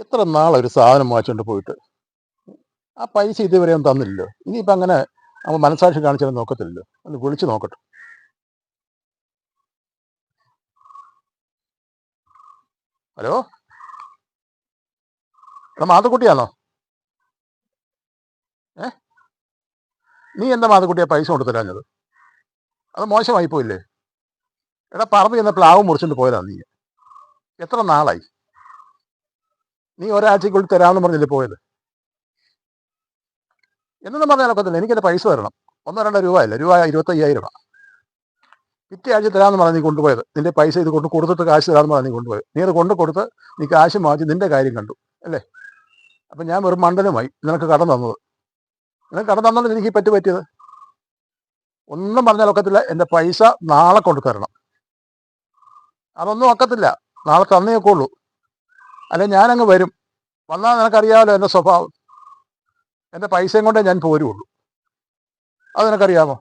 എത്ര നാളൊരു സാധനം വാങ്ങിച്ചുകൊണ്ട് പോയിട്ട് ആ പൈസ ഇതുവരെ ഒന്നും തന്നില്ലല്ലോ. ഇനിയിപ്പോൾ അങ്ങനെ നമ്മൾ മനസാക്ഷി കാണിച്ചാലും നോക്കത്തില്ലല്ലോ. ഒന്ന് വിളിച്ചു നോക്കട്ടെ. ഹലോ, എടാ മാത്തുക്കുട്ടിയാണോ? ഏ, നീ എന്താ മാത്തുക്കുട്ടിയെ പൈസ കൊണ്ട് തരാഞ്ഞത്? അത് മോശമായി പോയില്ലേ? എടാ പറമ്പ് ചെന്ന പ്ലാവ് മുറിച്ചുകൊണ്ട് പോയതാ നീ. എത്ര നാളായി? നീ ഒരാഴ്ചക്കുള്ളിൽ തരാമെന്ന് പറഞ്ഞില്ലേ പോയത്? എന്നൊന്നും പറഞ്ഞാൽ ഒക്കത്തില്ല. എനിക്കെൻ്റെ പൈസ തരണം. 1-2 രൂപ അല്ല, രൂപ 25,000. പിറ്റേ ആഴ്ച തരാമെന്ന് പറഞ്ഞ് നീ കൊണ്ടുപോയത്. നിന്റെ പൈസ ഇത് കൊണ്ട് കൊടുത്തിട്ട് കാശ് തരാമെന്ന് പറഞ്ഞ് നീ കൊണ്ടുപോയത്. നീ അത് കൊണ്ട് കൊടുത്ത് നീ കാശ് മാറ്റി നിന്റെ കാര്യം കണ്ടു അല്ലേ? അപ്പം ഞാൻ വെറും മണ്ടനുമായി നിനക്ക് കടം തന്നത്. നിനക്ക് കടം തന്നത് എനിക്ക് പറ്റിയത്. ഒന്നും പറഞ്ഞാൽ ഒക്കത്തില്ല. എൻ്റെ പൈസ നാളെ കൊണ്ട് തരണം. അതൊന്നും ഒക്കത്തില്ല. നാളെ തന്നേക്കേ ഉള്ളൂ. അല്ലെ ഞാനങ്ങ് വരും. വന്നാൽ നിനക്കറിയാമല്ലോ എൻ്റെ സ്വഭാവം. എൻ്റെ പൈസയും കൊണ്ടേ ഞാൻ പോരുള്ളൂ. അത് നിനക്കറിയാമോ?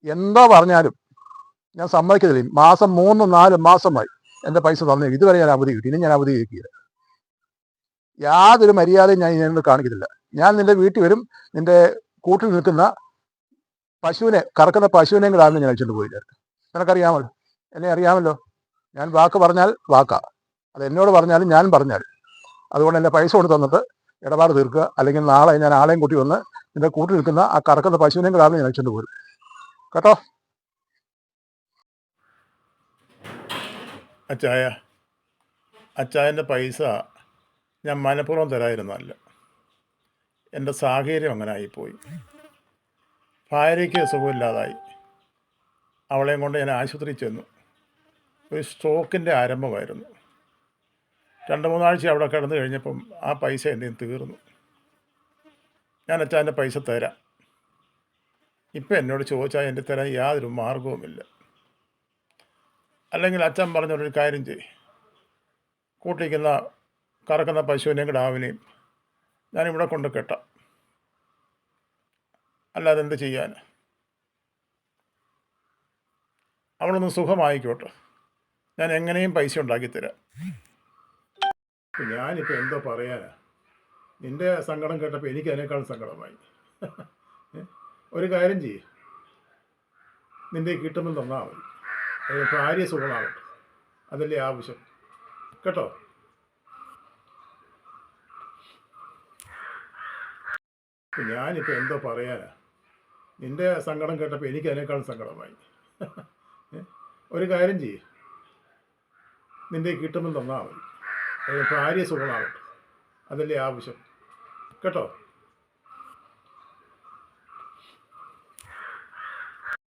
എന്തോ പറഞ്ഞാലും ഞാൻ സമ്മതിക്കത്തില്ല. മാസം 3-4 മാസമായി എൻ്റെ പൈസ തന്നേ. ഇതുവരെ ഞാൻ അവധി കിട്ടി. ഇനി ഞാൻ അവധി കിട്ടിയില്ല. യാതൊരു മര്യാദയും ഞാൻ ഇതിനോട് കാണിക്കത്തില്ല. ഞാൻ നിന്റെ വീട്ടിൽ വരും. നിന്റെ കൂട്ടിൽ നിൽക്കുന്ന പശുവിനെ, കറക്കുന്ന പശുവിനെയും കൂടെ ഞാൻ അഴിച്ചുകൊണ്ട് പോയില്ല. നിനക്കറിയാമല്ലോ, എന്നെ അറിയാമല്ലോ. ഞാൻ വാക്ക് പറഞ്ഞാൽ വാക്കാ. അത് എന്നോട് പറഞ്ഞാലും ഞാൻ പറഞ്ഞാലും. അതുകൊണ്ട് എൻ്റെ പൈസ കൊണ്ട് തന്നിട്ട് ഇടപാട് തീർക്കുക. അല്ലെങ്കിൽ നാളെ ഞാൻ ആളെയും കൂട്ടി വന്ന് നിന്റെ കൂട്ടിൽ നിൽക്കുന്ന ആ കറക്കുന്ന പശുവിനെയും കൂടെ ഞാൻ അഴിച്ചുകൊണ്ട് പോരും. കേട്ടോ? അച്ചായ, അച്ചായൻ്റെ പൈസ ഞാൻ മനഃപൂർവ്വം തരാതിരുന്നതല്ല. എൻ്റെ സാഹചര്യം അങ്ങനെ ആയിപ്പോയി. ഭാര്യയ്ക്ക് സുഖമില്ലാതായി. അവളെയും കൊണ്ട് ഞാൻ ആശുപത്രിയിൽ ചെന്നു. ഒരു സ്ട്രോക്കിൻ്റെ ആരംഭമായിരുന്നു. 2-3 ആഴ്ച അവിടെ കിടന്നു കഴിഞ്ഞപ്പം ആ പൈസ എൻ്റെ തീർന്നു. ഞാൻ അച്ചായൻ്റെ പൈസ തരാം. ഇപ്പം എന്നോട് ചോദിച്ചാൽ എൻ്റെ തരാൻ യാതൊരു മാർഗവുമില്ല. അല്ലെങ്കിൽ അച്ഛൻ പറഞ്ഞൊരു കാര്യം ചെയ്യും, കൂട്ടിക്കുന്ന കറക്കുന്ന പശുവിനെയും കിടാവിനെയും ഞാനിവിടെ കൊണ്ട് കെട്ടാം. അല്ലാതെ എന്ത് ചെയ്യാൻ? അവളൊന്ന് സുഖമായിക്കോട്ടെ. ഞാൻ എങ്ങനെയും പൈസ ഉണ്ടാക്കിത്തരാം. ഞാനിപ്പോൾ എന്തോ പറയാനാ? നിൻ്റെ സങ്കടം കേട്ടപ്പോൾ എനിക്ക് അതിനേക്കാൾ സങ്കടമായി. ഒരു കാര്യം ചെയ്യ്, നിൻ്റെ കിട്ടുമ്പോൾ തന്നാൽ മതി. ഭാര്യ സുഖമാകട്ടെ, അതല്ലേ ആവശ്യം. കേട്ടോ? ഞാനിപ്പോൾ എന്തോ പറയാനാ? നിൻ്റെ സങ്കടം കേട്ടപ്പോൾ എനിക്ക് അതിനേക്കാൾ സങ്കടമായി. ഒരു കാര്യം ചെയ്യ്, നിൻ്റെ കിട്ടുമ്പോൾ തന്നാൽ മതി. ഭാര്യ സുഖമാകട്ടെ, അതല്ലേ ആവശ്യം. കേട്ടോ?